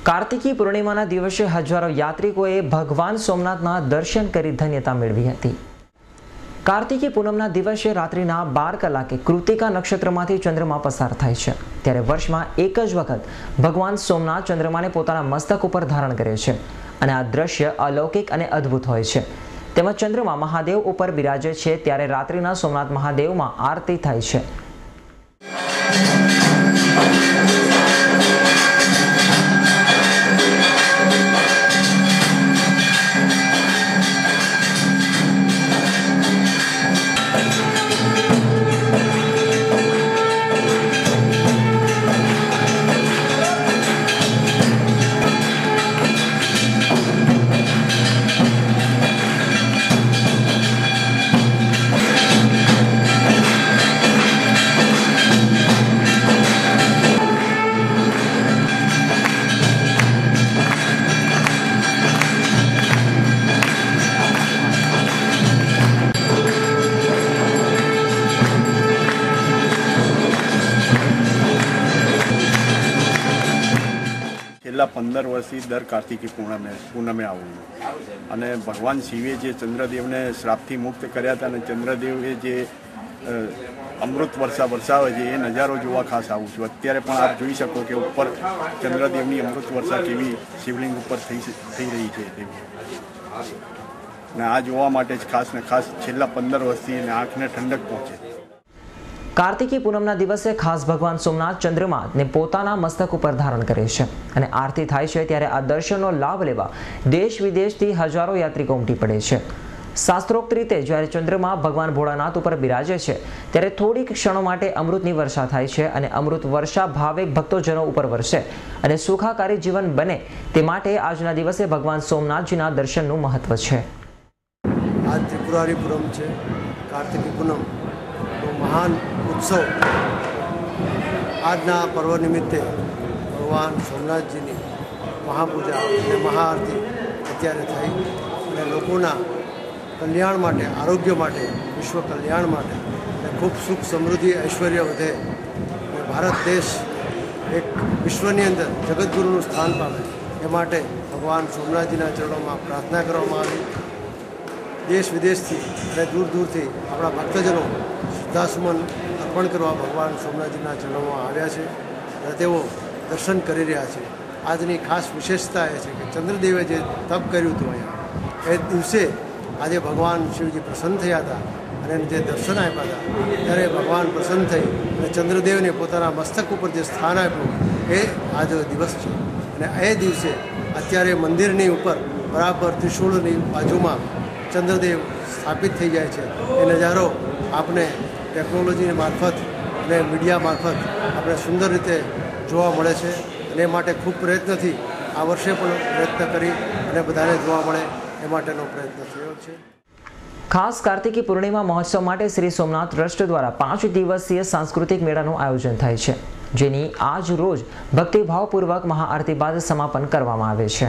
કાર્તિકી પૂર્ણિમાના દિવસે હજારો યાત્રિકોએ ભગવાન સોમનાથના દર્શન કરી ધન્યતા મેળવી હતી। કાર્તિકી પૂનમના દિવસે રાત્રિના 12 કલાકે કૃતિકા નક્ષત્રમાંથી ચંદ્રમા પસાર થાય છે, ત્યારે વર્ષમાં એક જ વખત ભગવાન સોમનાથ ચંદ્રમાને પોતાના મસ્તક ઉપર ધારણ કરે છે અને આ દ્રશ્ય અલૌકિક અને અદ્ભુત હોય છે। તેમાં ચંદ્રમા મહાદેવ ઉપર બિરાજે છે, ત્યારે રાત્રિના સોમનાથ મહાદેવમાં આરતી થાય છે। છેલ્લા 15 વર્ષથી દર કાર્તિકી પૂનમે આવું અને ભગવાન શિવે જે ચંદ્રદેવને શ્રાપથી મુક્ત કર્યા હતા અને ચંદ્રદેવે જે અમૃત વર્ષા વરસાવે છે એ નજારો જોવા ખાસ આવું છું। અત્યારે પણ આપ જોઈ શકો કે ઉપર ચંદ્રદેવની અમૃત વર્ષા કેવી શિવલિંગ ઉપર થઈ રહી છે તેવી, ને આ જોવા માટે જ ખાસ ને ખાસ છેલ્લા 15 વર્ષથી આંખને ઠંડક પહોંચે। કાર્તિકી પૂનમના દિવસે ખાસ ભગવાન સોમનાથ ચંદ્રમાને પોતાના મસ્તક ઉપર ધારણ કરે છે અને આરતી થાય છે, ત્યારે આ દર્શનનો લાભ લેવા દેશ વિદેશથી હજારો યાત્રિકો ઉમટી પડે છે। શાસ્ત્રોક્ત રીતે જ્યારે ચંદ્રમા ભગવાન ભોળાનાથ ઉપર બિરાજે છે, ત્યારે થોડીક ક્ષણો માટે અમૃતની વર્ષા થાય છે અને અમૃત વર્ષા ભાવિક ભક્તોજનો ઉપર વરસે અને સુખાકારી જીવન બને તે માટે આજના દિવસે ભગવાન સોમનાથજીના દર્શનનું મહત્વ છે। આજ ત્રિપુરારી પૂનમ છે। કાર્તિકી પૂનમ महान उत्सव આજના પર્વ નિમિત્તે ભગવાન સોમનાથજીની મહાપૂજા અને મહાઆરતી અત્યારે થઈ અને લોકોના કલ્યાણ માટે, આરોગ્ય માટે, વિશ્વ કલ્યાણ માટે અને ખૂબ સુખ સમૃદ્ધિ ઐશ્વર્ય વધે અને ભારત દેશ એક વિશ્વની અંદર જગતગુરુનું સ્થાન પામે એ માટે ભગવાન સોમનાથજીના ચરણોમાં પ્રાર્થના કરવામાં આવી। દેશ વિદેશથી અને દૂર દૂરથી આપણા ભક્તજનો શ્રદ્ધાસુમન અર્પણ કરવા ભગવાન સોમનાથજીના ચરણોમાં આવ્યા છે અને તેઓ દર્શન કરી રહ્યા છે। આજની ખાસ વિશેષતા એ છે કે ચંદ્રદેવે જે તપ કર્યું હતું અહીંયા એ દિવસે આજે ભગવાન શિવજી પ્રસન્ન થયા હતા અને એને જે દર્શન આપ્યા હતા ત્યારે ભગવાન પ્રસન્ન થઈ અને ચંદ્રદેવને પોતાના મસ્તક ઉપર જે સ્થાન આપ્યું એ આજે દિવસ છે અને એ દિવસે અત્યારે મંદિરની ઉપર બરાબર ત્રિશૂળની બાજુમાં ચંદ્રદેવ સ્થાપિત થઈ જાય છે। એ નજારો આપને ટેકનોલોજી મારફત અને મીડિયા મારફત આપણે સુંદર રીતે જોવા મળે છે અને એ માટે ખૂબ પ્રયત્નથી આ વર્ષે પણ પ્રયત્ન કરી અને બધાને જોવા મળે એ માટેનો પ્રયત્ન થયો છે। ખાસ કાર્તિકી પૂર્ણિમા મહોત્સવ માટે શ્રી સોમનાથ ટ્રસ્ટ દ્વારા 5 દિવસીય સાંસ્કૃતિક મેળાનું આયોજન થાય છે, જેની આજ રોજ ભક્તિભાવપૂર્વક મહાઆરતી બાદ સમાપન કરવામાં આવે છે।